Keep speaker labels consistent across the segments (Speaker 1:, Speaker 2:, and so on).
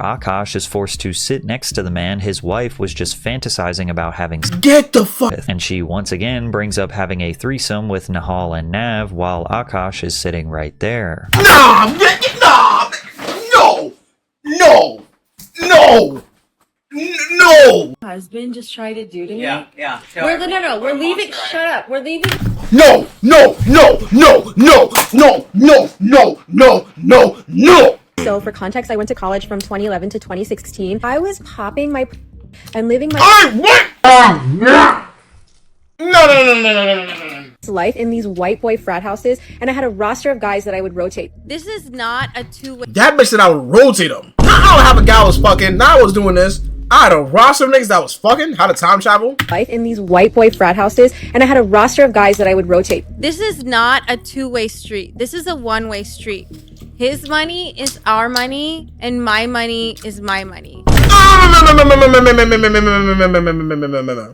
Speaker 1: Akaash is forced to sit next to the man his wife was just fantasizing about having
Speaker 2: Get the fuck
Speaker 1: with. And she once again brings up having a threesome with Nahal and Nav while Akaash is sitting right there.
Speaker 2: Nah, no.
Speaker 3: Husband just tried to do to me?
Speaker 4: Yeah.
Speaker 3: We're leaving. Shut up. We're leaving.
Speaker 2: No.
Speaker 3: So for context, I went to college from 2011 to 2016. I was popping my and living my
Speaker 2: No.
Speaker 3: life in these white boy frat houses, and I had a roster of guys that I would rotate.
Speaker 5: This is not a two-way.
Speaker 2: That bitch said I would rotate them. I don't have a guy who was fucking. Now I was doing this. I had a roster of niggas that was fucking. How to time travel.
Speaker 3: Life in these white boy frat houses, and I had a roster of guys that I would rotate.
Speaker 5: This is not a two-way street. This is a one-way street. His money is our money, and my money is my money.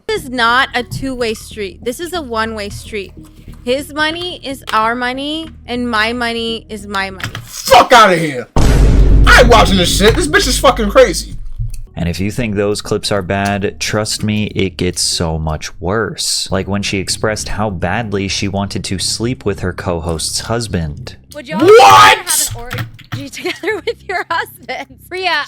Speaker 5: This is not a two-way street. This is a one-way street. His money is our money, and my money is my money.
Speaker 2: Fuck out of here. I ain't watching this shit. This bitch is fucking crazy.
Speaker 1: And if you think those clips are bad, trust me, it gets so much worse. Like when she expressed how badly she wanted to sleep with her co-host's husband.
Speaker 5: Would y'all
Speaker 2: What?
Speaker 5: have an orgy together with your husband?
Speaker 6: Priya,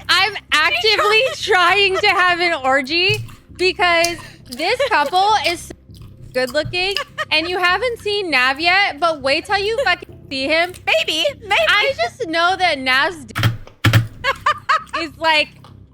Speaker 6: I'm actively trying to have an orgy because this couple is good looking and you haven't seen Nav yet, but wait till you fucking see him.
Speaker 5: Maybe.
Speaker 6: I just know that Nav's is like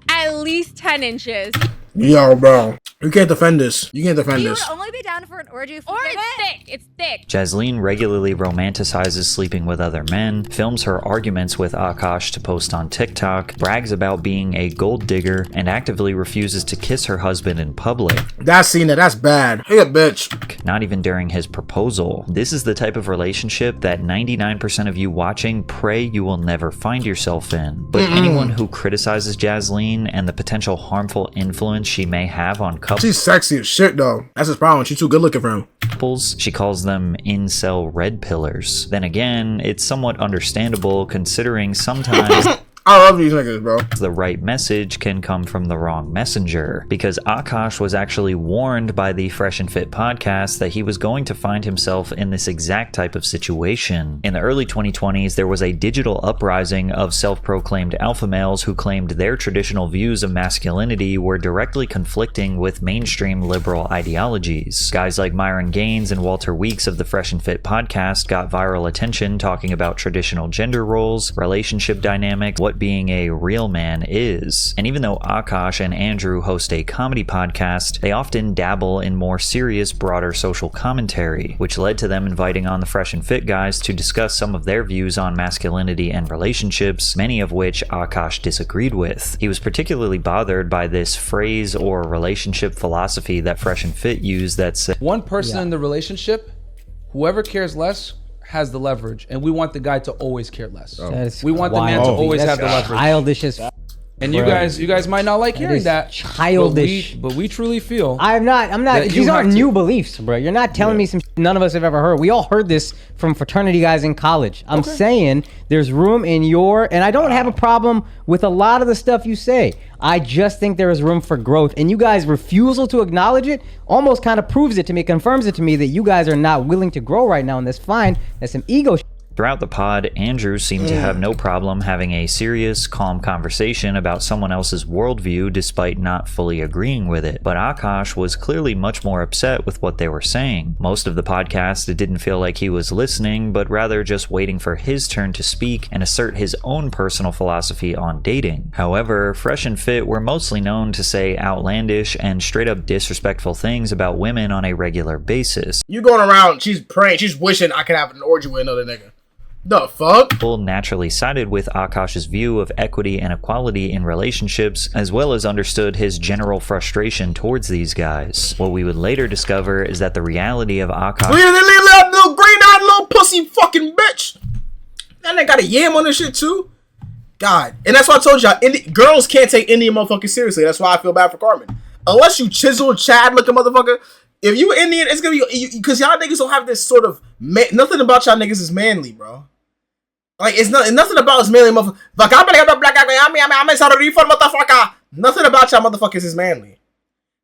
Speaker 6: at least 10 inches.
Speaker 2: Yo, bro. You can't defend this. You can't defend
Speaker 5: You
Speaker 2: this.
Speaker 5: would only be down for an orgy if we
Speaker 6: Or
Speaker 5: did
Speaker 6: it's
Speaker 5: it.
Speaker 6: thick. It's thick.
Speaker 1: Jasleen regularly romanticizes sleeping with other men, films her arguments with Akaash to post on TikTok, brags about being a gold digger, and actively refuses to kiss her husband in public.
Speaker 2: That's bad. Hey, a bitch.
Speaker 1: Not even during his proposal. This is the type of relationship that 99% of you watching pray you will never find yourself in. But anyone who criticizes Jasleen and the potential harmful influence she may have on
Speaker 2: She's sexy as shit, though. That's his problem. She's too good looking for him.
Speaker 1: couples, she calls them incel red pillars. Then again, it's somewhat understandable considering sometimes
Speaker 2: I love these niggas, bro.
Speaker 1: the right message can come from the wrong messenger, because Akaash was actually warned by the Fresh and Fit podcast that he was going to find himself in this exact type of situation. In the early 2020s, there was a digital uprising of self-proclaimed alpha males who claimed their traditional views of masculinity were directly conflicting with mainstream liberal ideologies. Guys like Myron Gaines and Walter Weeks of the Fresh and Fit podcast got viral attention talking about traditional gender roles, relationship dynamics, what being a real man is. And even though Akaash and Andrew host a comedy podcast, they often dabble in more serious, broader social commentary, which led to them inviting on the Fresh and Fit guys to discuss some of their views on masculinity and relationships, many of which Akaash disagreed with. He was particularly bothered by this phrase or relationship philosophy that Fresh and Fit used that said,
Speaker 7: one person in the relationship, whoever cares less has the leverage, and we want the guy to always care less. We want the man to always have the leverage.
Speaker 8: Childish as
Speaker 7: and you guys might not like hearing that.
Speaker 8: Childish.
Speaker 7: But we truly feel.
Speaker 8: I'm not. These aren't new beliefs, bro. You're not telling me some shit none of us have ever heard. We all heard this from fraternity guys in college. I'm saying there's room in your, and I don't have a problem with a lot of the stuff you say. I just think there is room for growth, and you guys' refusal to acknowledge it almost kind of proves it to me, confirms it to me that you guys are not willing to grow right now, and that's fine. That's some ego shit.
Speaker 1: Throughout the pod, Andrew seemed to have no problem having a serious, calm conversation about someone else's worldview despite not fully agreeing with it. But Akaash was clearly much more upset with what they were saying. Most of the podcast, it didn't feel like he was listening, but rather just waiting for his turn to speak and assert his own personal philosophy on dating. However, Fresh and Fit were mostly known to say outlandish and straight up disrespectful things about women on a regular basis.
Speaker 2: You going around, she's praying, she's wishing I could have an orgy with another nigga. The fuck?
Speaker 1: People naturally sided with Akaash's view of equity and equality in relationships, as well as understood his general frustration towards these guys. What we would later discover is that the reality of Akaash
Speaker 2: Little green-eyed little pussy fucking bitch. That nigga got a yam on this shit too. God. And that's why I told y'all, girls can't take Indian motherfuckers seriously. That's why I feel bad for Carmen. Unless you chisel Chad looking motherfucker. If you Indian, it's gonna be, because y'all niggas don't have this sort of, nothing about y'all niggas is manly, bro. Like, it's nothing about his manly motherfucker. Nothing about y'all motherfuckers is manly.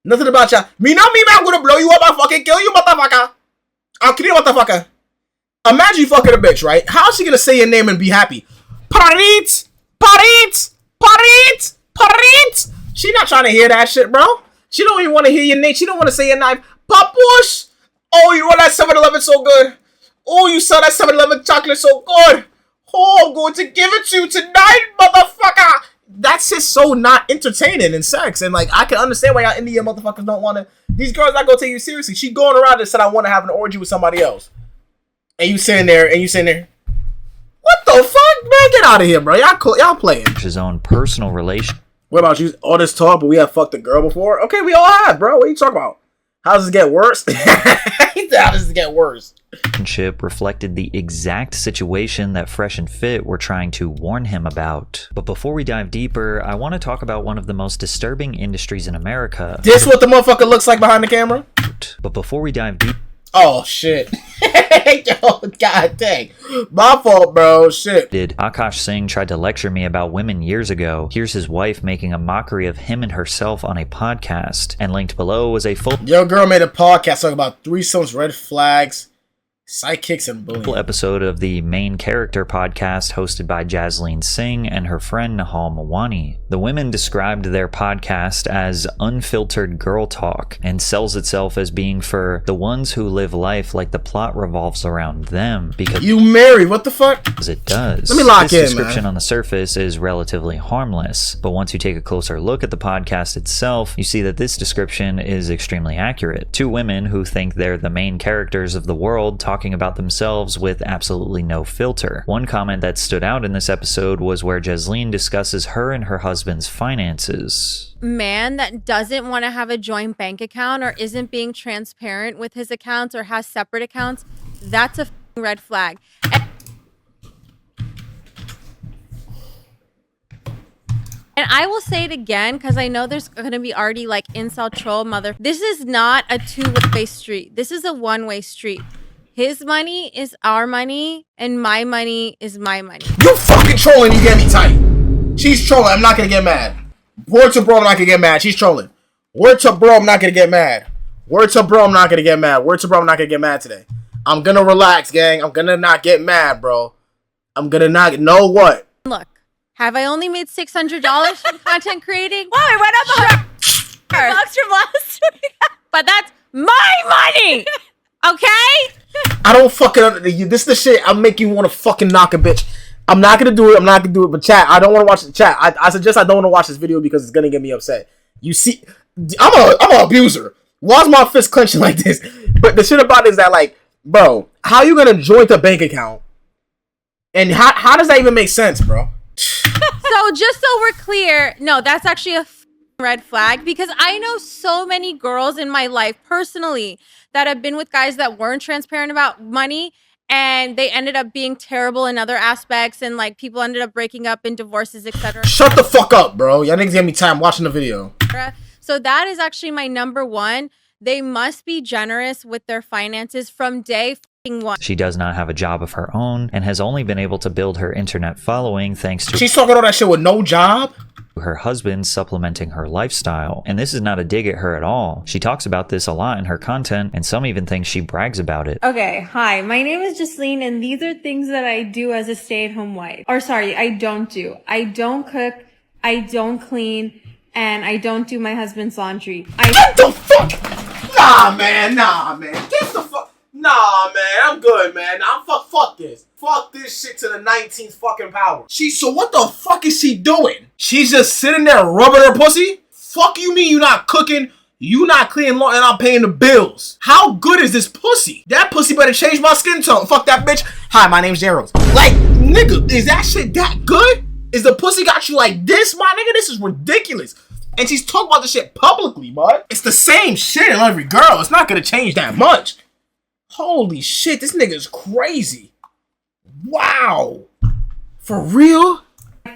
Speaker 2: Nothing about y'all. Me, not me, man. I'm gonna blow you up. I'll fucking kill you, motherfucker. I'll kill you, motherfucker. Imagine you fucking a bitch, right? How's she gonna say your name and be happy? Parit! Parit! Parit! Parit! She not trying to hear that shit, bro. She don't even want to hear your name. She don't want to say your name. Papush! Oh, you run that 7-Eleven so good. Oh, you sell that 7-Eleven chocolate so good. Oh, I'm going to give it to you tonight, motherfucker. That's just so not entertaining in sex. And, like, I can understand why y'all Indian motherfuckers don't want to. These girls not going to take you seriously. She going around and said, I want to have an orgy with somebody else. And you sitting there, what the fuck, man? Get out of here, bro. Y'all playing.
Speaker 1: His own personal relation.
Speaker 2: What about you? All this talk, but we have fucked a girl before? Okay, we all have, bro. What are you talking about? How does it get worse? How does it get worse?
Speaker 1: Relationship reflected the exact situation that Fresh and Fit were trying to warn him about. But before we dive deeper, I want to talk about one of the most disturbing industries in America.
Speaker 2: This what the motherfucker looks like behind the camera?
Speaker 1: But before we dive deep.
Speaker 2: Oh, shit. Yo, god dang. My fault, bro. Shit.
Speaker 1: Akaash Singh tried to lecture me about women years ago. Here's his wife making a mockery of him and herself on a podcast. And linked below was a full...
Speaker 2: Your girl made a podcast talking about threesomes, red flags, sidekicks, and bullying.
Speaker 1: Episode of the Main Character podcast hosted by Jasleen Singh and her friend Nahal Mawani. The women described their podcast as unfiltered girl talk and sells itself as being for the ones who live life like the plot revolves around them because
Speaker 2: you married, what the fuck?
Speaker 1: It does.
Speaker 2: Let me lock
Speaker 1: this
Speaker 2: in,
Speaker 1: description
Speaker 2: man.
Speaker 1: on the surface is relatively harmless, but once you take a closer look at the podcast itself, you see that this description is extremely accurate. Two women who think they're the main characters of the world talking about themselves with absolutely no filter. One comment that stood out in this episode was where Jasleen discusses her and her husband's finances.
Speaker 5: Man that doesn't want to have a joint bank account or isn't being transparent with his accounts or has separate accounts, that's a red flag. And I will say it again because I know there's going to be already like incel troll mother. This is not a two-way street. This is a one-way street. His money is our money, and my money is my money.
Speaker 2: You fucking trolling, you get me tight. She's trolling, I'm not gonna get mad. Word to bro, I'm not gonna get mad. She's trolling. Word to bro, I'm not gonna get mad. Word to bro, I'm not gonna get mad. Word to bro, I'm not gonna get mad today. I'm gonna relax, gang. I'm gonna not get mad, bro. I'm gonna not, know what?
Speaker 5: Look, have I only made $600 from content creating?
Speaker 6: Wow, it went up $100 from last week.
Speaker 5: But that's my money, okay?
Speaker 2: I don't fucking, this is the shit I'm making you want to fucking knock a bitch. I'm not gonna do it, but chat, I don't want to watch the chat. I suggest I don't want to watch this video because it's gonna get me upset. You see, I'm an abuser. Why's my fist clenching like this? But the shit about it is that, like, bro, how you gonna join the bank account? And how does that even make sense, bro?
Speaker 5: So just so we're clear, no, that's actually a red flag because I know so many girls in my life personally that have been with guys that weren't transparent about money and they ended up being terrible in other aspects and like people ended up breaking up in divorces, etc.
Speaker 2: Shut the fuck up, bro. Y'all niggas give me time watching the video.
Speaker 5: So that is actually my number one. They must be generous with their finances from day one.
Speaker 1: She does not have a job of her own and has only been able to build her internet following thanks to
Speaker 2: she's talking all that shit with no job?
Speaker 1: Her husband supplementing her lifestyle. And this is not a dig at her at all. She talks about this a lot in her content, and some even think she brags about it.
Speaker 4: Okay, hi, my name is Jasleen, and these are things that I do as a stay-at-home wife. Or sorry, I don't do. I don't cook, I don't clean, and I don't do my husband's laundry.
Speaker 2: Get the fuck! Nah, man. Get the fuck... Nah, man, I'm good, man. Fuck this. Fuck this shit to the 19th fucking power. So what the fuck is she doing? She's just sitting there rubbing her pussy? Fuck you mean you not cooking, you not cleaning lawn, and I'm paying the bills? How good is this pussy? That pussy better change my skin tone. Fuck that bitch. Hi, my name's Zeros. Like, nigga, is that shit that good? Is the pussy got you like this, my nigga? This is ridiculous. And she's talking about this shit publicly, bud. It's the same shit in every girl. It's not gonna change that much. Holy shit, this nigga's crazy. Wow. For real?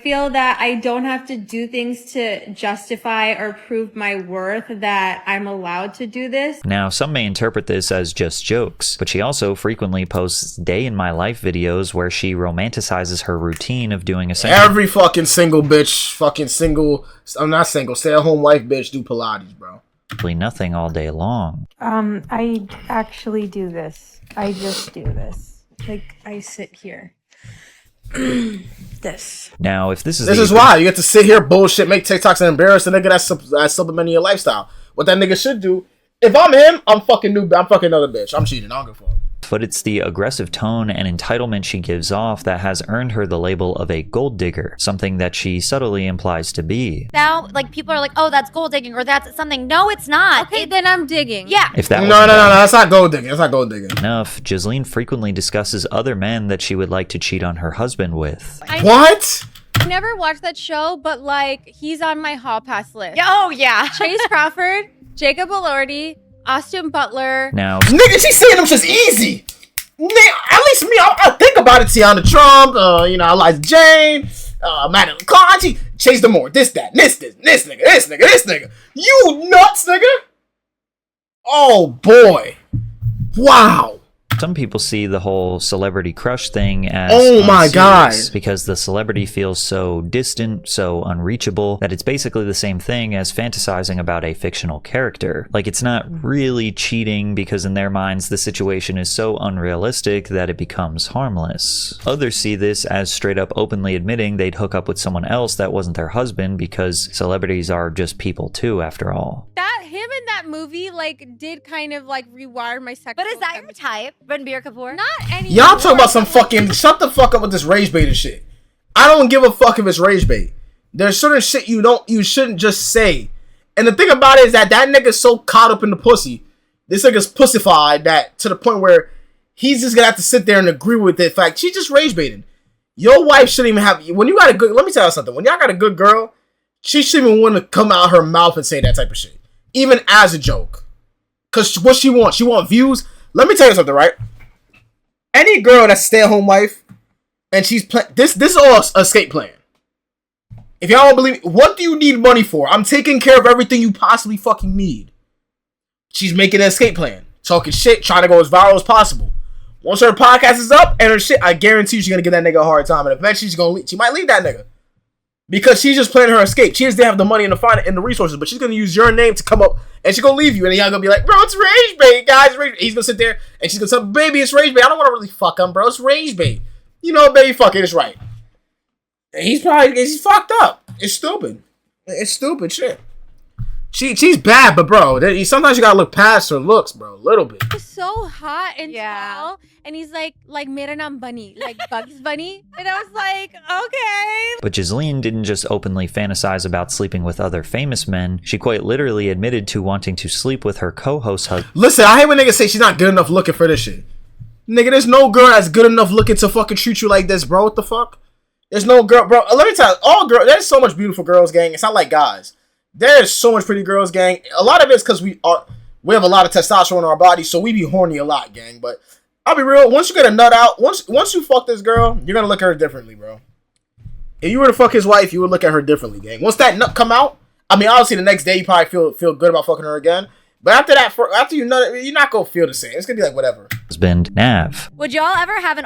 Speaker 4: feel that I don't have to do things to justify or prove my worth, that I'm allowed to do this.
Speaker 1: Now, some may interpret this as just jokes, but she also frequently posts day in my life videos where she romanticizes her routine of doing essentially
Speaker 2: every fucking single bitch, I'm not single, stay-at-home wife bitch do Pilates, bro.
Speaker 1: nothing all day long.
Speaker 4: I actually do this. I just do this. Like, I sit here. This.
Speaker 1: Now, if this
Speaker 2: is why you get to sit here, bullshit, make TikToks and embarrass the nigga that's supplementing your lifestyle. What that nigga should do, if I'm him, I'm fucking another bitch. I'm cheating. I don't give a fuck.
Speaker 1: But it's the aggressive tone and entitlement she gives off that has earned her the label of a gold digger, something that she subtly implies to be.
Speaker 9: Now, like, people are like, oh, that's gold digging, or that's something. No, it's not.
Speaker 6: Okay, then I'm digging.
Speaker 9: Yeah.
Speaker 1: If that
Speaker 2: no, that's not gold digging. That's not gold digging.
Speaker 1: Enough, Ghislaine frequently discusses other men that she would like to cheat on her husband with.
Speaker 2: What?
Speaker 6: I never watched that show, but like, he's on my hall pass list.
Speaker 9: Oh, yeah.
Speaker 6: Chase Crawford, Jacob Elordi, Austin Butler.
Speaker 1: Now,
Speaker 2: nigga, she's saying them just easy. At least me, I think about it. Tiana Trump, Eliza Jane, Madeline Clark, Chase Demore, this nigga. You nuts, nigga. Oh boy. Wow.
Speaker 1: some people see the whole celebrity crush thing as
Speaker 2: oh my god,
Speaker 1: because the celebrity feels so distant, so unreachable, that it's basically the same thing as fantasizing about a fictional character. Like, it's not really cheating because in their minds the situation is so unrealistic that it becomes harmless. Others see this as straight up openly admitting they'd hook up with someone else that wasn't their husband, because celebrities are just people too, after all.
Speaker 6: That him in that movie like did kind of like rewire my sexual.
Speaker 9: But is that your type, Ranbir Kapoor?
Speaker 6: Not any.
Speaker 2: y'all talk about some fucking shut the fuck up with this rage bait and shit. I don't give a fuck if it's rage bait. There's certain shit you shouldn't just say. And the thing about it is that nigga's so caught up in the pussy. This nigga's pussified that to the point where he's just gonna have to sit there and agree with the fact she just rage baited. Your wife shouldn't even have, when you got a good, let me tell you something. When y'all got a good girl, she shouldn't even want to come out her mouth and say that type of shit. Even as a joke. Cause what she wants views. Let me tell you something, right? Any girl that's a stay-at-home wife and she's this is all a escape plan. If y'all don't believe me, what do you need money for? I'm taking care of everything you possibly fucking need. She's making an escape plan. Talking shit, trying to go as viral as possible. Once her podcast is up and her shit, I guarantee you she's gonna give that nigga a hard time. And eventually she's gonna leave. She might leave that nigga. Because she's just planning her escape. She just didn't have the money and the resources, but she's gonna use your name to come up and she's gonna leave you. And y'all gonna be like, bro, it's rage bait, guys. He's gonna sit there and she's gonna say, baby, it's rage bait. I don't wanna really fuck him, bro. It's rage bait. You know, baby, fuck it, it's right. And he's fucked up. It's stupid. It's stupid shit. She's bad, but bro, sometimes you gotta look past her looks, bro, a little bit.
Speaker 6: He's so hot and tall, and he's like Mera Naam Bunny, like Bugs Bunny, and I was like, okay.
Speaker 1: But Ghislaine didn't just openly fantasize about sleeping with other famous men. She quite literally admitted to wanting to sleep with her co-host husband.
Speaker 2: Listen, I hate when niggas say she's not good enough looking for this shit. Nigga, there's no girl that's good enough looking to fucking treat you like this, bro. What the fuck? There's no girl, bro. Let me tell you, there's so much beautiful girls, gang. It's not like guys. There's so much pretty girls, gang. A lot of it's because we have a lot of testosterone in our bodies, so we be horny a lot, gang. But I'll be real, once you get a nut out, once you fuck this girl, you're gonna look at her differently, bro. If you were to fuck his wife, you would look at her differently, gang. Once that nut come out, I mean, obviously the next day you probably feel good about fucking her again. But after that, after you nut, you're not gonna feel the same. It's gonna be like whatever.
Speaker 1: Husband Nav.
Speaker 9: Would y'all ever have an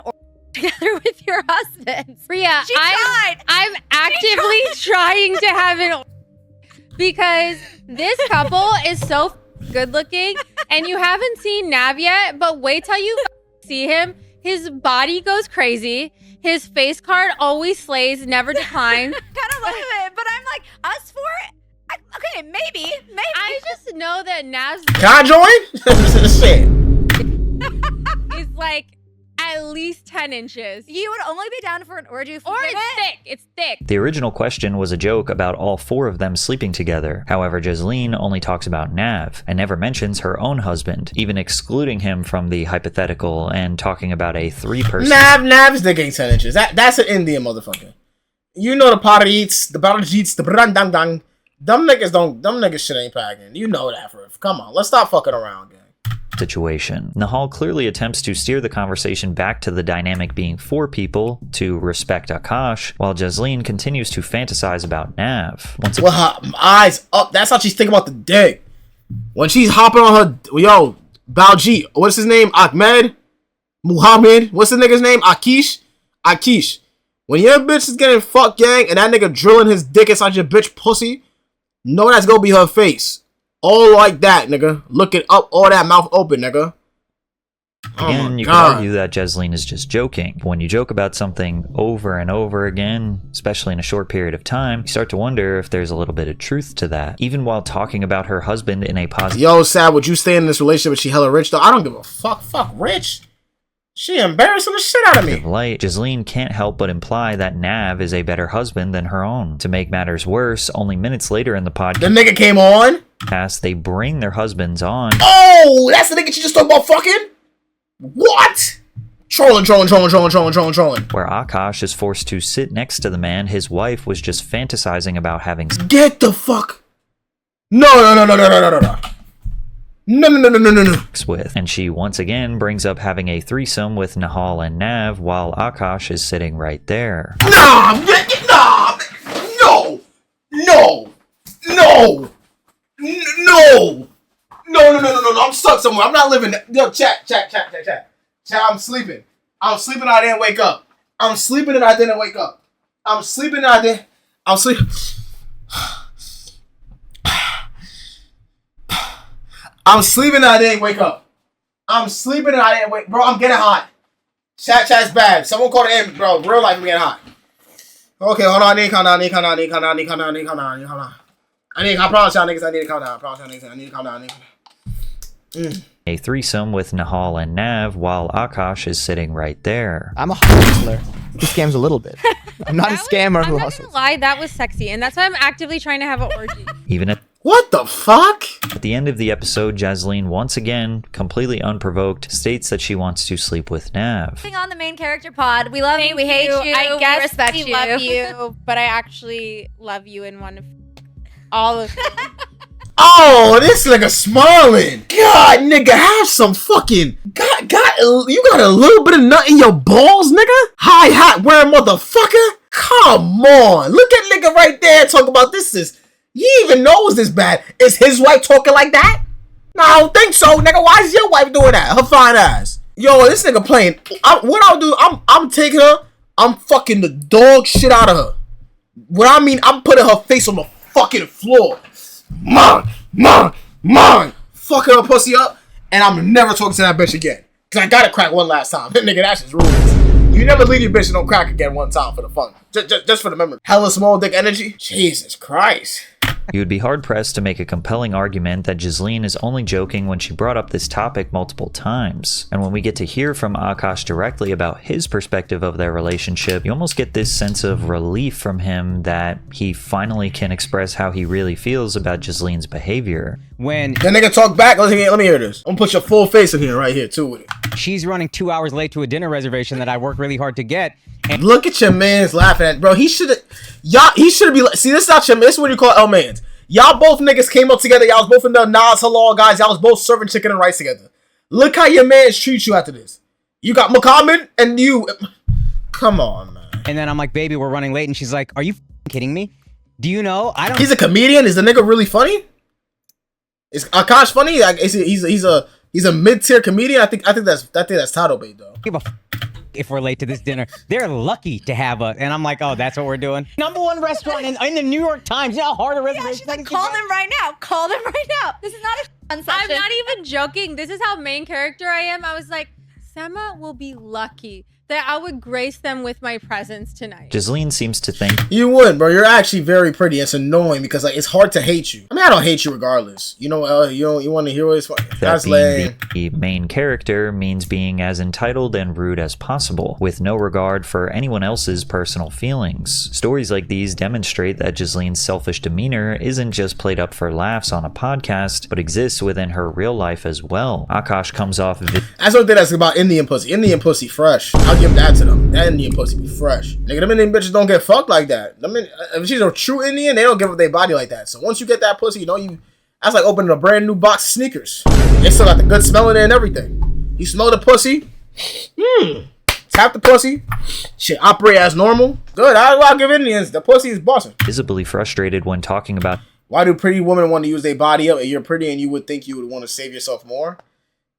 Speaker 9: together with your husband?
Speaker 6: Priya, I'm actively trying to have an because this couple is so good looking, and you haven't seen Nav yet, but wait till you see him. His body goes crazy. His face card always slays, never declines.
Speaker 9: Kind of love it, but I'm like, us for it? Okay, maybe.
Speaker 6: I just know that Nav's
Speaker 2: Can I join?
Speaker 6: is like at least 10 inches.
Speaker 9: You would only be down for an orgy if
Speaker 6: or it's thick. It's thick.
Speaker 1: The original question was a joke about all four of them sleeping together. However, Ghislaine only talks about Nav and never mentions her own husband, even excluding him from the hypothetical and talking about a three-person.
Speaker 2: Nav's dick ain't 10 inches. That's an Indian motherfucker. You know the Parajeets, the Barajeets, the Brandang. Them niggas shit ain't packing. You know that, come on, let's stop fucking around, gang.
Speaker 1: situation. Nahal clearly attempts to steer the conversation back to the dynamic being 4 people to respect Akaash, while Jasleen continues to fantasize about Nav.
Speaker 2: With her eyes up, that's how she's thinking about the dick. When she's hopping on her, yo, Balji, what's his name? Ahmed? Muhammad? What's the nigga's name? Akaash. When your bitch is getting fucked, gang, and that nigga drilling his dick inside your bitch pussy, know that's gonna be her face. All like that, nigga. Looking up, all that mouth open, nigga.
Speaker 1: Again, you can argue that Jasleen is just joking. But when you joke about something over and over again, especially in a short period of time, you start to wonder if there's a little bit of truth to that. Even while talking about her husband in a positive...
Speaker 2: Yo, Sad, would you stay in this relationship if she hella rich, though? I don't give a fuck. Fuck rich. She embarrassing the shit out of me.
Speaker 1: light, Jasleen can't help but imply that Nav is a better husband than her own. To make matters worse, only minutes later in the podcast...
Speaker 2: The nigga came on?
Speaker 1: They bring their husbands on.
Speaker 2: Oh, that's the nigga she just talked about fucking? What? Trolling. Where
Speaker 1: Akaash is forced to sit next to the man his wife was just fantasizing about having.
Speaker 2: Get the fuck. No.
Speaker 1: With. And she once again brings up having a threesome with Nahal and Nav while Akaash is sitting right there.
Speaker 2: No. I'm stuck somewhere. I'm not living. Yo, chat. Chat, I'm sleeping. I didn't wake up. I'm sleeping and I didn't wake up. I'm sleeping. I'm sleeping and I didn't wake up. Bro, I'm getting hot. Chat's bad. Someone call the ambulance. Bro, real life, I'm getting hot. Okay, hold on. I need to calm down. I promise y'all niggas I need to calm down.
Speaker 1: A threesome with Nahal and Nav while Akaash is sitting right there.
Speaker 10: I'm a hustler who scams a little bit. I'm not a scammer who hustles.
Speaker 5: I'm not gonna lie, that was sexy, and that's why I'm actively trying to have an orgy.
Speaker 1: Even at
Speaker 2: what the fuck?
Speaker 1: At the end of the episode, Jasleen once again, completely unprovoked, states that she wants to sleep with Nav.
Speaker 9: On the main character pod, we love you, we hate you,
Speaker 5: I guess
Speaker 9: we respect
Speaker 5: we
Speaker 9: you.
Speaker 5: love you, but I actually love you in one of all of you.
Speaker 2: Oh, this nigga smiling. God, nigga, have some fucking... You got a little bit of nut in your balls, nigga? High hat wearing motherfucker? Come on. Look at nigga right there talking about this is... He even knows this bad. Is his wife talking like that? No, I don't think so, nigga. Why is your wife doing that? Her fine ass. Yo, this nigga playing... What I'll do, I'm taking her, I'm fucking the dog shit out of her. What I mean, I'm putting her face on the fucking floor. Mom, fucking her pussy up, and I'm never talking to that bitch again. Cause I gotta crack one last time. Nigga, that's just rules. You never leave your bitch and don't crack again one time for the fun. Just for the memory. Hella small dick energy. Jesus Christ.
Speaker 1: You would be hard-pressed to make a compelling argument that Jasleen is only joking when she brought up this topic multiple times. And when we get to hear from Akaash directly about his perspective of their relationship, you almost get this sense of relief from him that he finally can express how he really feels about Jasleen's behavior.
Speaker 8: When
Speaker 2: the nigga talk back, let me hear this. I'm gonna put your full face in here, right here, too, with it.
Speaker 8: She's running 2 hours late to a dinner reservation that I worked really hard to get.
Speaker 2: And look at your man's laughing at, bro. He should have be. See, this is not your man. This is what you call L-mans. Y'all both niggas came up together. Y'all was both in the Nas Halal guys. Y'all was both serving chicken and rice together. Look how your mans treat you after this. You got Muhammad and you. Come on, man.
Speaker 8: And then I'm like, baby, we're running late. And she's like, are you kidding me? Do you know? I don't.
Speaker 2: He's a comedian. Is the nigga really funny? Is Akaash funny? Like, he's a mid-tier comedian. I think that's title bait though.
Speaker 8: Give a if we're late to this dinner. They're lucky to have us. And I'm like, oh, that's what we're doing. #1 restaurant in the New York Times. You know how hard a reservation
Speaker 9: she's like, call them right now. Call them right now. This is not a fun session.
Speaker 5: I'm not even joking. This is how main character I am. I was like, Sema will be lucky that I would grace them with my presence tonight.
Speaker 1: Jasleen seems to think
Speaker 2: you would, bro. You're actually very pretty. It's annoying because like it's hard to hate you. I mean, I don't hate you regardless. You know, you want to hear what it's funny. That's lame.
Speaker 1: The main character means being as entitled and rude as possible, with no regard for anyone else's personal feelings. Stories like these demonstrate that Jasleen's selfish demeanor isn't just played up for laughs on a podcast, but exists within her real life as well. Akaash comes off.
Speaker 2: That's one thing that's about Indian pussy. Indian pussy fresh. I'll give that to them. That Indian pussy be fresh. Nigga, them Indian bitches don't get fucked like that. I mean, if she's a true Indian, they don't give up their body like that. So once you get that pussy, that's like opening a brand new box of sneakers. They still got the good smell in there and everything. You smell the pussy. Tap the pussy. Shit, operate as normal. Good. I'll give Indians. The pussy is busting.
Speaker 1: Visibly frustrated when talking about
Speaker 2: why do pretty women want to use their body up? And you're pretty and you would think you would want to save yourself more.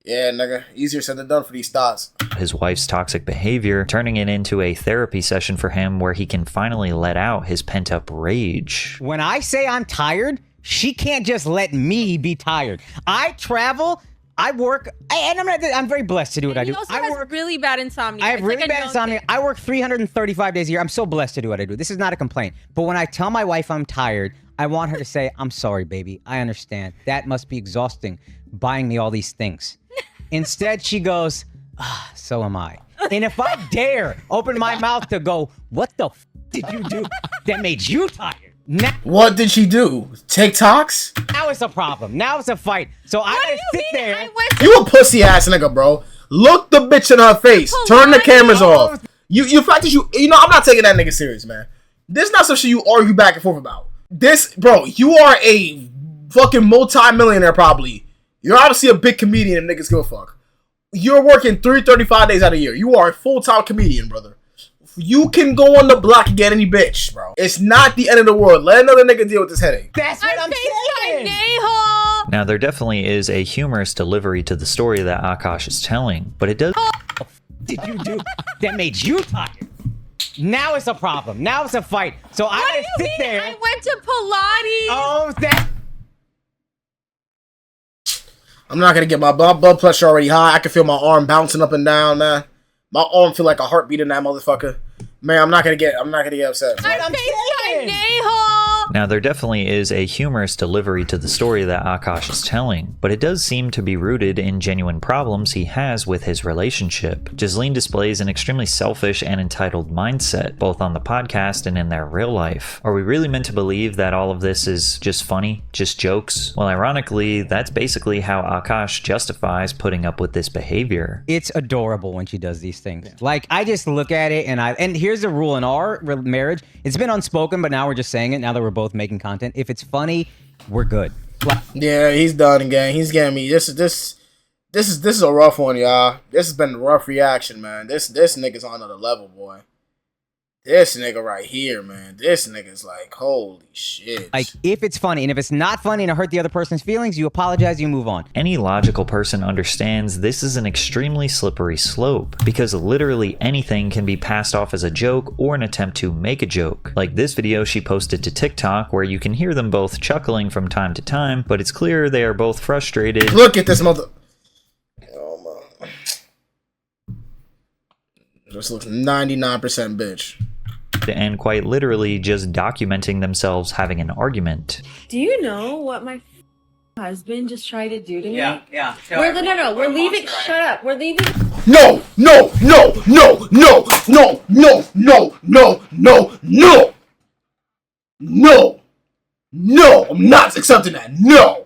Speaker 2: Yeah, nigga. Easier said than done for these thoughts.
Speaker 1: his wife's toxic behavior, turning it into a therapy session for him where he can finally let out his pent-up rage.
Speaker 8: When I say I'm tired, she can't just let me be tired. I travel, I work, and I'm very blessed to do what I do.
Speaker 5: He also has really bad insomnia.
Speaker 8: I have really bad insomnia. I work 335 days a year. I'm so blessed to do what I do. This is not a complaint. But when I tell my wife I'm tired, I want her to say, I'm sorry, baby. I understand. That must be exhausting, buying me all these things. Instead, she goes, so am I. And if I dare open my mouth to go, what the f did you do that made you tired? Now,
Speaker 2: what did she do? TikToks?
Speaker 8: Now it's a problem. Now it's a fight. So I gotta sit there.
Speaker 2: You a pussy ass nigga, bro. Look the bitch in her face. Turn the cameras off. You fact that you know, I'm not taking that nigga serious, man. This is not some shit you argue back and forth about. This, bro, you are a fucking multi-millionaire probably. You're obviously a big comedian and niggas give a fuck. You're working 335 days out of the year. You are a full-time comedian, brother. You can go on the block and get any bitch, bro. It's not the end of the world. Let another nigga deal with this headache.
Speaker 8: That's what I'm saying.
Speaker 1: Now, there definitely is a humorous delivery to the story that Akaash is telling, but it does...
Speaker 8: What did you do that made you tired? Now it's a problem. Now it's a fight. So I gotta sit there.
Speaker 5: I went to Pilates.
Speaker 8: Oh, that...
Speaker 2: I'm not gonna get my blood pressure already high. I can feel my arm bouncing up and down, man. My arm feel like a heartbeat in that motherfucker. Man, I'm not gonna get upset.
Speaker 5: I faced my nay-hole.
Speaker 1: Now, there definitely is a humorous delivery to the story that Akaash is telling, but it does seem to be rooted in genuine problems he has with his relationship. Ghislaine displays an extremely selfish and entitled mindset, both on the podcast and in their real life. Are we really meant to believe that all of this is just funny, just jokes? Well, ironically, that's basically how Akaash justifies putting up with this behavior.
Speaker 8: It's adorable when she does these things. Yeah. Like, I just look at it and here's the rule in our marriage. It's been unspoken, but now we're just saying it now that we're both making content. If it's funny, we're good.
Speaker 2: Yeah, he's done again. He's getting me. This is a rough one, y'all. This has been a rough reaction, man. This nigga's on another level, boy. This nigga right here, man. This nigga's like, holy shit.
Speaker 8: Like, if it's funny, and if it's not funny and it hurt the other person's feelings, you apologize, you move on.
Speaker 1: Any logical person understands this is an extremely slippery slope, because literally anything can be passed off as a joke or an attempt to make a joke. Like this video she posted to TikTok, where you can hear them both chuckling from time to time, but it's clear they are both frustrated.
Speaker 2: Look at this mother... Oh, man. This looks 99% bitch.
Speaker 1: And quite literally just documenting themselves having an argument.
Speaker 4: Do you know what my husband just tried to do to me?
Speaker 11: Yeah.
Speaker 4: We're leaving. Shut up. We're leaving.
Speaker 2: No. I'm not accepting that. No.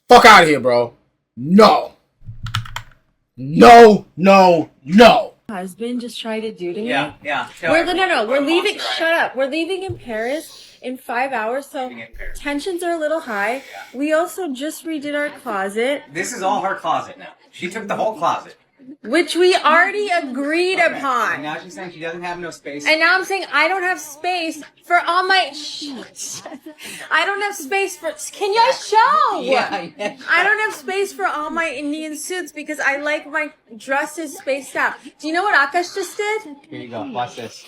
Speaker 2: Fuck out of here, bro. No.
Speaker 4: Husband just tried to do to me.
Speaker 11: Yeah.
Speaker 4: We're leaving. Shut up. We're leaving in Paris in 5 hours, so tensions are a little high. Yeah. We also just redid our closet.
Speaker 11: This is all her closet now. She took the whole closet.
Speaker 4: Which we already agreed upon.
Speaker 11: And now she's saying she doesn't have no space.
Speaker 4: And now I'm saying I don't have space for all my... I don't have space for... Can you show?
Speaker 11: Yeah.
Speaker 4: I don't have space for all my Indian suits because I like my dresses spaced out. Do you know what Akaash just did?
Speaker 11: Here you go. Watch this.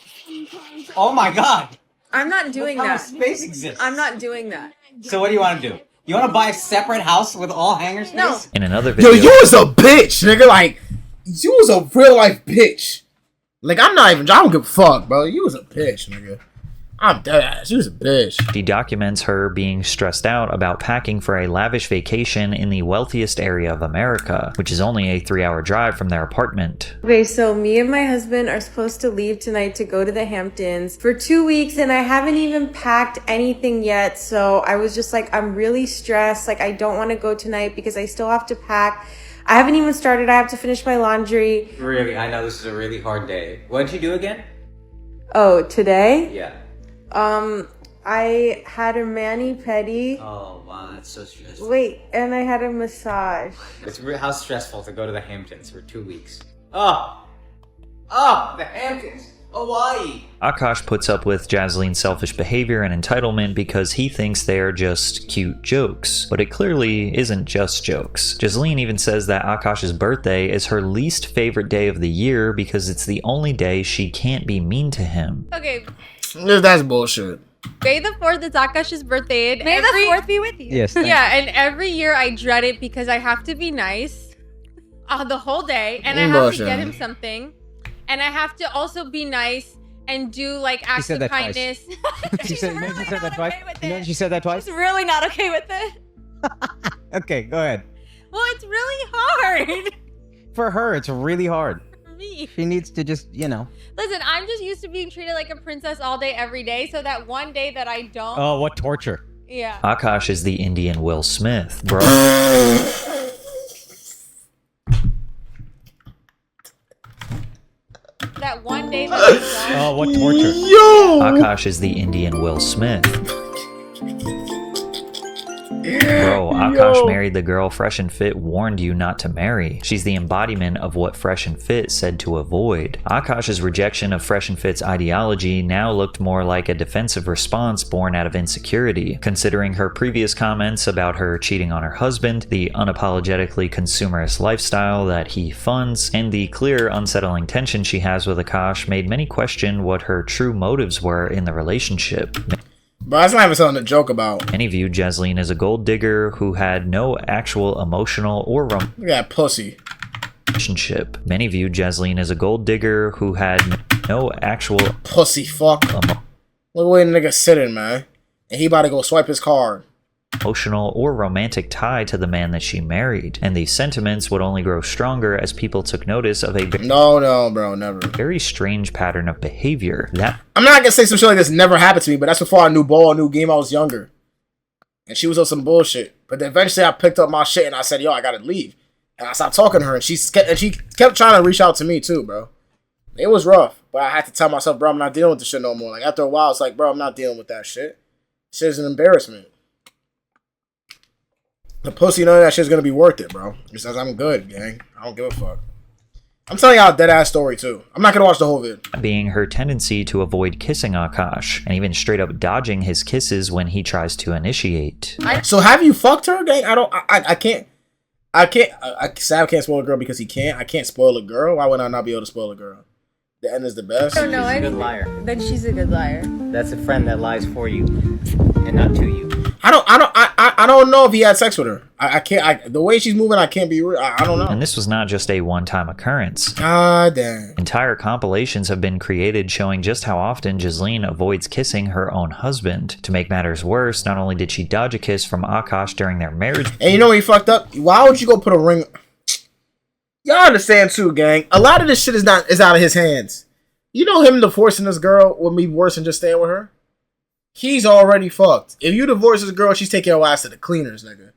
Speaker 11: Oh my God.
Speaker 4: I'm not doing
Speaker 11: Look how
Speaker 4: that.
Speaker 11: much space exists.
Speaker 4: I'm not doing that.
Speaker 11: So what do you want to do? You want to buy a separate house with all hanger space?
Speaker 4: No.
Speaker 1: In another video...
Speaker 2: Yo, you was a bitch, nigga. Like, you was a real life bitch. Like, I don't give a fuck, bro. You was a bitch, nigga. I'm dead ass. You was a bitch.
Speaker 1: She documents her being stressed out about packing for a lavish vacation in the wealthiest area of America, which is only a 3-hour drive from their apartment.
Speaker 4: Okay, so me and my husband are supposed to leave tonight to go to the Hamptons for 2 weeks, and I haven't even packed anything yet. So I was just like, I'm really stressed. Like, I don't want to go tonight because I still have to pack. I haven't even started. I have to finish my laundry.
Speaker 11: Really, I know this is a really hard day. What did you do again?
Speaker 4: Oh, today?
Speaker 11: Yeah.
Speaker 4: I had a mani-pedi.
Speaker 11: Oh, wow, that's so stressful.
Speaker 4: Wait, and I had a massage.
Speaker 11: How stressful to go to the Hamptons for 2 weeks. Oh, the Hamptons. Hawaii.
Speaker 1: Akaash puts up with Jaslene's selfish behavior and entitlement because he thinks they are just cute jokes. But it clearly isn't just jokes. Jasleen even says that Akaash's birthday is her least favorite day of the year because it's the only day she can't be mean to him.
Speaker 5: Okay.
Speaker 2: That's bullshit.
Speaker 5: May the 4th is Akaash's birthday. And
Speaker 9: May the 4th be with you.
Speaker 8: Yes.
Speaker 5: Yeah, and every year I dread it because I have to be nice the whole day. And I have to get him something. And I have to also be nice and do like acts of kindness.
Speaker 8: She said that twice. You know, she said that twice.
Speaker 9: She's really not okay with it.
Speaker 8: Okay, go ahead.
Speaker 5: Well, it's really hard.
Speaker 8: For her, it's really hard.
Speaker 5: For me.
Speaker 8: She needs to just, you know.
Speaker 5: Listen, I'm just used to being treated like a princess all day, every day. So that one day that I don't.
Speaker 8: Oh, what torture.
Speaker 5: Yeah.
Speaker 1: Akaash is the Indian Will Smith, bro.
Speaker 5: That one day that I don't.
Speaker 8: Oh, what torture.
Speaker 2: Yo!
Speaker 1: Akaash is the Indian Will Smith. Bro, Akaash married the girl Fresh and Fit warned you not to marry. She's the embodiment of what Fresh and Fit said to avoid. Akaash's rejection of Fresh and Fit's ideology now looked more like a defensive response born out of insecurity, considering her previous comments about her cheating on her husband, the unapologetically consumerist lifestyle that he funds, and the clear, unsettling tension she has with Akaash made many question what her true motives were in the relationship.
Speaker 2: But that's not even something to joke about.
Speaker 1: Many viewed Jasleen as a gold digger who had no actual emotional or
Speaker 2: Look at that pussy.
Speaker 1: relationship. Many viewed Jasleen as a gold digger who had no actual
Speaker 2: Pussy fuck. Look where the nigga sitting, man. And he about to go swipe his card.
Speaker 1: emotional or romantic tie to the man that she married, and these sentiments would only grow stronger as people took notice of a
Speaker 2: no, bro, never.
Speaker 1: very strange pattern of behavior. That
Speaker 2: I'm not gonna say some shit like this never happened to me, but that's before I knew ball, I knew game. I was younger, and she was on some bullshit. But then eventually, I picked up my shit and I said, "Yo, I gotta leave," and I stopped talking to her, and she kept trying to reach out to me too, bro. It was rough, but I had to tell myself, bro, I'm not dealing with this shit no more. Like after a while, it's like, bro, I'm not dealing with that shit. Shit's an embarrassment. The pussy, none of that shit's gonna be worth it, bro. It says I'm good, gang. I don't give a fuck. I'm telling y'all a dead ass story too. I'm not gonna watch the whole vid.
Speaker 1: being her tendency to avoid kissing Akaash, and even straight up dodging his kisses when he tries to initiate.
Speaker 2: So have you fucked her, gang? I can't. Sav can't spoil a girl because he can't. I can't spoil a girl. Why would I not be able to spoil a girl? The end is the best.
Speaker 4: Oh, no,
Speaker 11: She's a good liar.
Speaker 4: Then she's a good liar.
Speaker 11: That's a friend that lies for you and not to you.
Speaker 2: I don't know if he had sex with her. I can't. The way she's moving, I can't be real. I don't know.
Speaker 1: And this was not just a one-time occurrence.
Speaker 2: God damn.
Speaker 1: Entire compilations have been created showing just how often Jasleen avoids kissing her own husband. To make matters worse, not only did she dodge a kiss from Akaash during their marriage,
Speaker 2: And you know when he fucked up? Why would you go put a ring? Y'all understand too, gang. A lot of this shit is out of his hands. You know him divorcing this girl would be worse than just staying with her? He's already fucked. If you divorce this girl, she's taking your ass to the cleaners, nigga.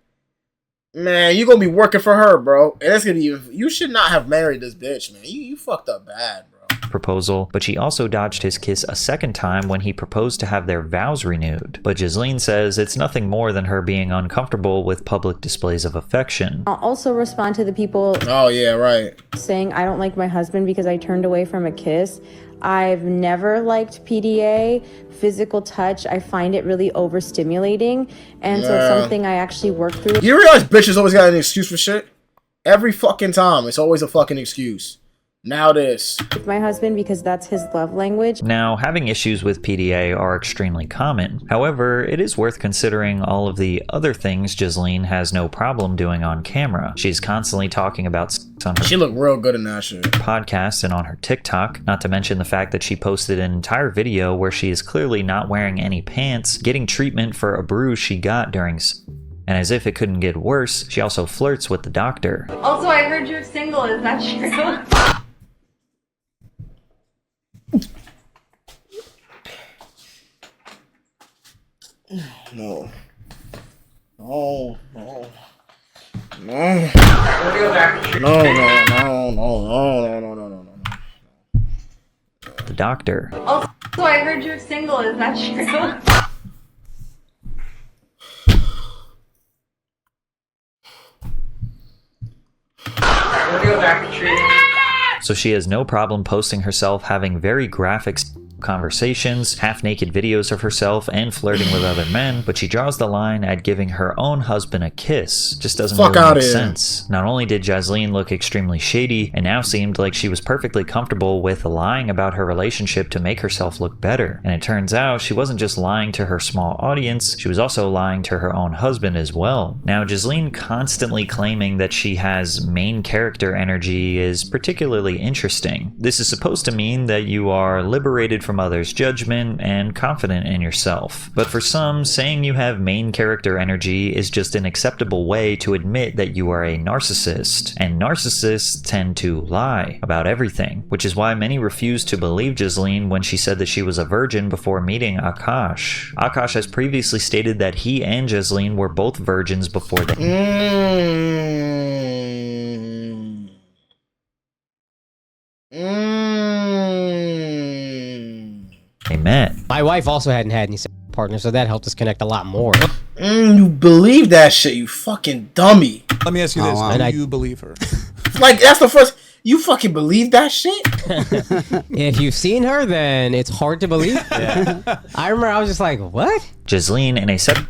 Speaker 2: Man, you gonna be working for her, bro. And it's gonna be. You should not have married this bitch, man. You fucked up bad, bro.
Speaker 1: proposal, but she also dodged his kiss a second time when he proposed to have their vows renewed. But Jasleen says it's nothing more than her being uncomfortable with public displays of affection.
Speaker 3: I'll also respond to the people
Speaker 2: Oh, yeah, right.
Speaker 3: saying I don't like my husband because I turned away from a kiss. I've never liked PDA, physical touch. I find it really overstimulating. And so it's something I actually work through.
Speaker 2: You realize bitches always got an excuse for shit? Every fucking time. It's always a fucking excuse. Now this.
Speaker 3: With my husband because that's his love language.
Speaker 1: Now, having issues with PDA are extremely common. However, it is worth considering all of the other things Jasleen has no problem doing on camera. She's constantly talking about sex on her
Speaker 2: She looked real good in that shit.
Speaker 1: podcast and on her TikTok, not to mention the fact that she posted an entire video where she is clearly not wearing any pants, getting treatment for a bruise she got during and as if it couldn't get worse, she also flirts with the doctor.
Speaker 9: Also, I heard you're single. Is that true?
Speaker 2: No. No, no. No. No.
Speaker 1: The doctor.
Speaker 9: Also, I heard you're single. Is that true?
Speaker 1: So she has no problem posting herself having very graphic conversations, half-naked videos of herself, and flirting with other men, but she draws the line at giving her own husband a kiss. Just doesn't really make sense. Not only did Jasleen look extremely shady, it now seemed like she was perfectly comfortable with lying about her relationship to make herself look better. And it turns out she wasn't just lying to her small audience, she was also lying to her own husband as well. Now, Jasleen constantly claiming that she has main character energy is particularly interesting. This is supposed to mean that you are liberated from others' judgment and confident in yourself. But for some, saying you have main character energy is just an acceptable way to admit that you are a narcissist. And narcissists tend to lie about everything, which is why many refused to believe Jasleen when she said that she was a virgin before meeting Akaash. Akaash has previously stated that he and Jasleen were both virgins before they met.
Speaker 8: My wife also hadn't had any partner, so that helped us connect a lot more.
Speaker 2: You believe that shit, you fucking dummy.
Speaker 12: Let me ask you this. Do you believe her?
Speaker 2: Like, that's the first... You fucking believe that shit?
Speaker 8: If you've seen her, then it's hard to believe. Yeah. I remember I was just like, what?
Speaker 1: Jasleen, in a separate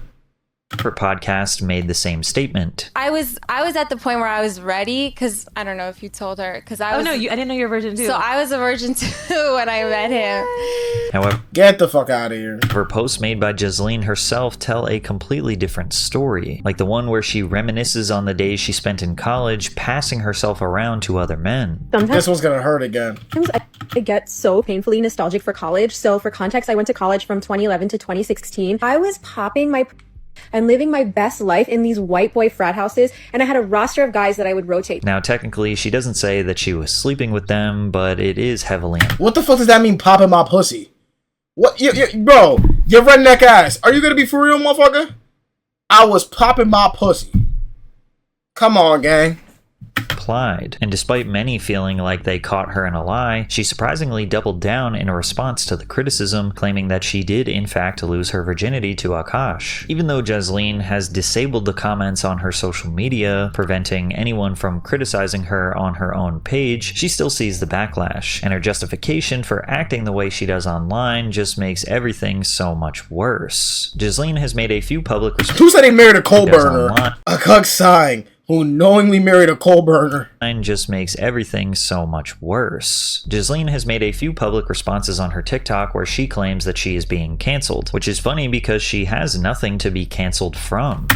Speaker 1: podcast, made the same statement.
Speaker 5: I was at the point where I was ready, because I don't know if you told her, because I was...
Speaker 9: Oh, no, I didn't know you were a virgin, too.
Speaker 5: So I was a virgin, too, when I met him.
Speaker 1: However,
Speaker 2: get the fuck out of here.
Speaker 1: Her posts made by Jasleen herself tell a completely different story, like the one where she reminisces on the days she spent in college, passing herself around to other men.
Speaker 2: This one's gonna hurt again.
Speaker 13: I get so painfully nostalgic for college. So for context, I went to college from 2011 to 2016. I was popping my... and living my best life in these white boy frat houses, and I had a roster of guys that I would rotate.
Speaker 1: Now, technically, she doesn't say that she was sleeping with them, but it is heavily...
Speaker 2: What the fuck does that mean, popping my pussy? What? Bro, your redneck ass. Are you gonna be for real, motherfucker? I was popping my pussy. Come on, gang.
Speaker 1: Implied. And despite many feeling like they caught her in a lie, she surprisingly doubled down in a response to the criticism, claiming that she did in fact lose her virginity to Akaash. Even though Jasleen has disabled the comments on her social media, preventing anyone from criticizing her on her own page, she still sees the backlash, and her justification for acting the way she does online just makes everything so much worse. Jasleen has made a few public...
Speaker 2: Who said he married a coal burner? A cuck sighing. Who knowingly married a coal burner.
Speaker 1: Just makes everything so much worse. Jasleen has made a few public responses on her TikTok where she claims that she is being cancelled, which is funny because she has nothing to be cancelled from.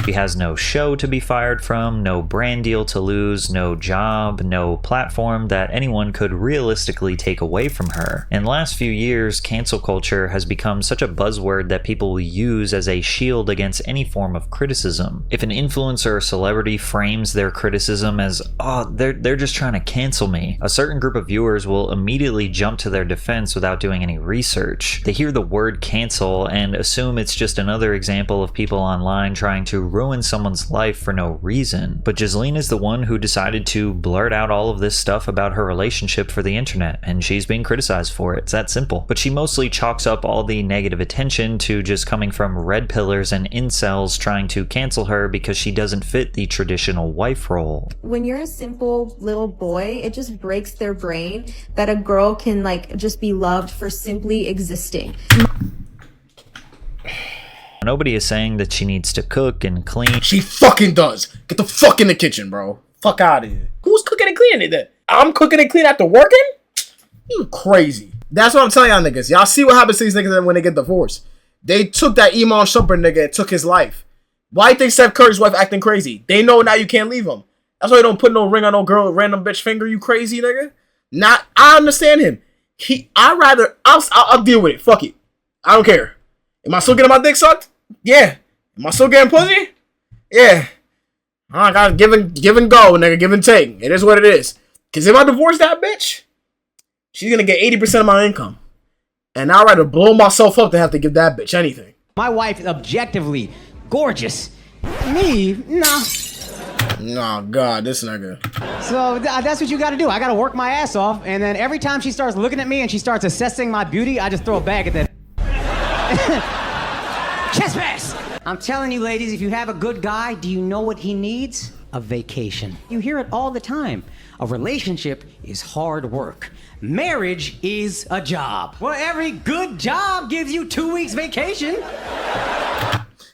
Speaker 1: She has no show to be fired from, no brand deal to lose, no job, no platform that anyone could realistically take away from her. In the last few years, cancel culture has become such a buzzword that people will use as a shield against any form of criticism. If an influencer or celebrity frames their criticism as, oh, they're just trying to cancel me, a certain group of viewers will immediately jump to their defense without doing any research. They hear the word cancel and assume it's just another example of people online trying to ruin someone's life for no reason. But Jasleen is the one who decided to blurt out all of this stuff about her relationship for the internet, and she's being criticized for it. It's that simple. But she mostly chalks up all the negative attention to just coming from red pillars and incels trying to cancel her because she doesn't fit the traditional wife role.
Speaker 13: When you're a simple little boy, it just breaks their brain that a girl can like just be loved for simply existing.
Speaker 1: Nobody is saying that she needs to cook and clean.
Speaker 2: She fucking does. Get the fuck in the kitchen, bro. Fuck out of here. Who's cooking and cleaning it then? I'm cooking and cleaning after working? You crazy. That's what I'm telling y'all niggas. Y'all see what happens to these niggas when they get divorced. They took that Iman Shumpert nigga and took his life. Why do you think Steph Curry's wife acting crazy? They know now you can't leave him. That's why they don't put no ring on no girl, random bitch finger, you crazy nigga. I understand him. I'll deal with it. Fuck it. I don't care. Am I still getting my dick sucked? Yeah. Am I still getting pussy? Yeah. I gotta give and go, nigga. Give and take. It is what it is. Because if I divorce that bitch, she's gonna get 80% of my income. And I'd rather blow myself up than have to give that bitch anything.
Speaker 8: My wife is objectively gorgeous. Me? Nah.
Speaker 2: Oh, God, this nigga.
Speaker 8: So that's what you gotta do. I gotta work my ass off, and then every time she starts looking at me and she starts assessing my beauty, I just throw it back at that. Chest pass! I'm telling you, ladies, if you have a good guy, do you know what he needs?
Speaker 14: a vacation. You hear it all the time. A relationship is hard work. Marriage is a job. Well, every good job gives you 2 weeks vacation.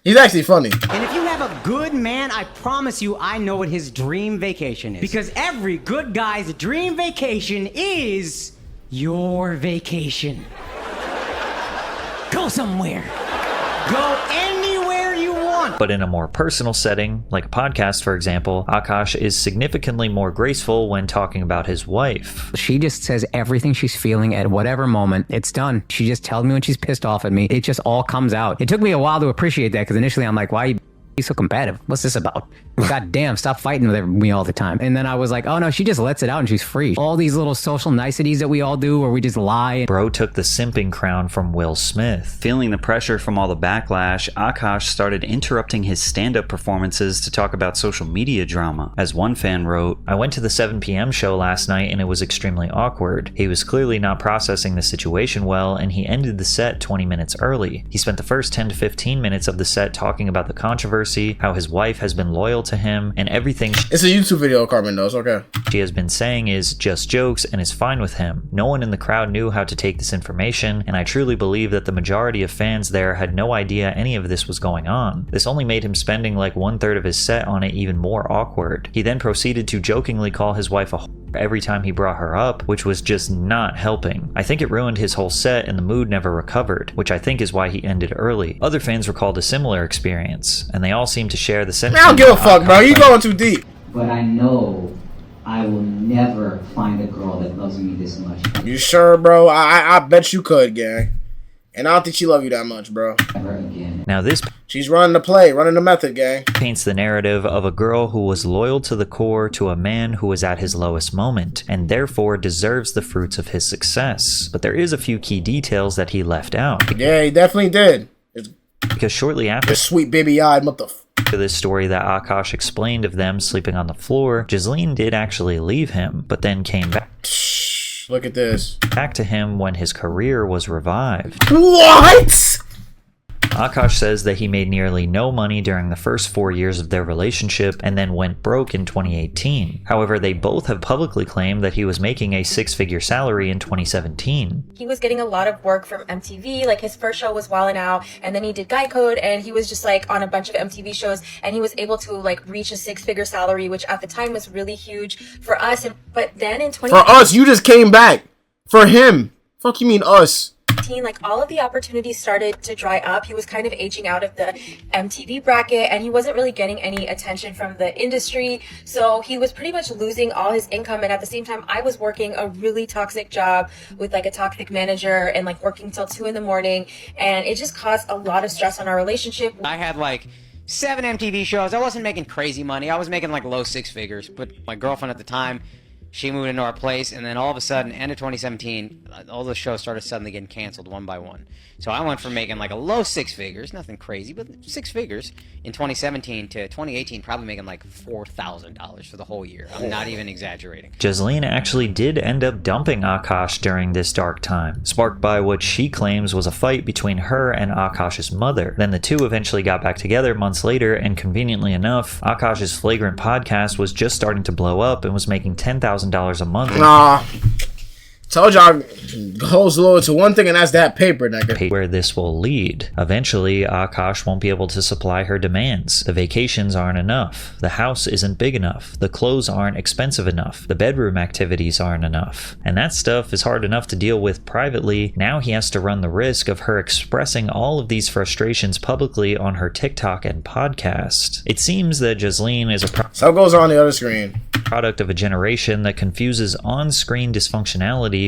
Speaker 2: He's actually funny.
Speaker 14: And if you have a good man, I promise you I know what his dream vacation is. Because every good guy's dream vacation is your vacation. Go somewhere. Go anywhere you want.
Speaker 1: But in a more personal setting, like a podcast for example, Akaash is significantly more graceful when talking about his wife.
Speaker 14: She just says everything she's feeling at whatever moment. It's done. She just tells me when she's pissed off at me. It just all comes out. It took me a while to appreciate that because initially I'm like, why are you so combative? What's this about? God damn, stop fighting with me all the time. And then I was like, oh no, she just lets it out and she's free. All these little social niceties that we all do where we just lie.
Speaker 1: Bro took the simping crown from Will Smith. Feeling the pressure from all the backlash, Akaash started interrupting his stand-up performances to talk about social media drama. As one fan wrote, I went to the 7 p.m. show last night and it was extremely awkward. He was clearly not processing the situation well and he ended the set 20 minutes early. He spent the first 10 to 15 minutes of the set talking about the controversy, how his wife has been loyal to him, and everything
Speaker 2: it's a YouTube video, Carmen knows, okay.
Speaker 1: She has been saying is just jokes and is fine with him. No one in the crowd knew how to take this information, and I truly believe that the majority of fans there had no idea any of this was going on. This only made him spending like 1/3 of his set on it even more awkward. He then proceeded to jokingly call his wife a every time he brought her up, which was just not helping. I think it ruined his whole set and the mood never recovered, which I think is why he ended early. Other fans recalled a similar experience, and they all seem to share the sentiment.
Speaker 2: I don't give a fuck, bro. You going too deep.
Speaker 15: But I know I will never find a girl that loves me this much.
Speaker 2: You sure, bro? I bet you could, gang. And I don't think she love you that much, bro.
Speaker 15: Never again.
Speaker 1: Now this
Speaker 2: she's running the play, running the method, gang.
Speaker 1: Paints the narrative of a girl who was loyal to the core to a man who was at his lowest moment, and therefore deserves the fruits of his success. But there is a few key details that he left out.
Speaker 2: Yeah, he definitely did.
Speaker 1: Because shortly after
Speaker 2: sweet baby-eyed
Speaker 1: to this story that Akaash explained of them sleeping on the floor, Ghislaine did actually leave him, but then came back.
Speaker 2: Look at this.
Speaker 1: Back to him when his career was revived.
Speaker 2: What?
Speaker 1: Akaash says that he made nearly no money during the first 4 years of their relationship and then went broke in 2018. However, they both have publicly claimed that he was making a 6-figure salary in 2017.
Speaker 13: He was getting a lot of work from MTV, like his first show was Wildin' Out, and then he did Guy Code, and he was just like on a bunch of MTV shows, and he was able to like reach a 6-figure salary, which at the time was really huge for us. But then in 2018,
Speaker 2: for us, you just came back. For him, fuck you mean us?
Speaker 13: Like all of the opportunities started to dry up. He was kind of aging out of the MTV bracket and he wasn't really getting any attention from the industry. So he was pretty much losing all his income. And at the same time, I was working a really toxic job with like a toxic manager and like working till 2 a.m. And it just caused a lot of stress on our relationship.
Speaker 14: I had like 7 MTV shows. I wasn't making crazy money. I was making like low 6 figures. But my girlfriend at the time, she moved into our place, and then all of a sudden, end of 2017, all the shows started suddenly getting canceled one by one. So I went from making like a low 6 figures, nothing crazy, but 6 figures in 2017 to 2018, probably making like $4,000 for the whole year. I'm not even exaggerating.
Speaker 1: Ghislaine actually did end up dumping Akaash during this dark time, sparked by what she claims was a fight between her and Akaash's mother. Then the two eventually got back together months later, and conveniently enough, Akaash's Flagrant podcast was just starting to blow up and was making $10,000 a month.
Speaker 2: Nah. Told y'all, goes loyal to one thing, and that's that paper, nigga.
Speaker 1: Where this will lead. Eventually, Akaash won't be able to supply her demands. The vacations aren't enough. The house isn't big enough. The clothes aren't expensive enough. The bedroom activities aren't enough. And that stuff is hard enough to deal with privately. Now he has to run the risk of her expressing all of these frustrations publicly on her TikTok and podcast. It seems that Ghislaine is
Speaker 2: so goes on the other screen.
Speaker 1: Product of a generation that confuses on-screen dysfunctionality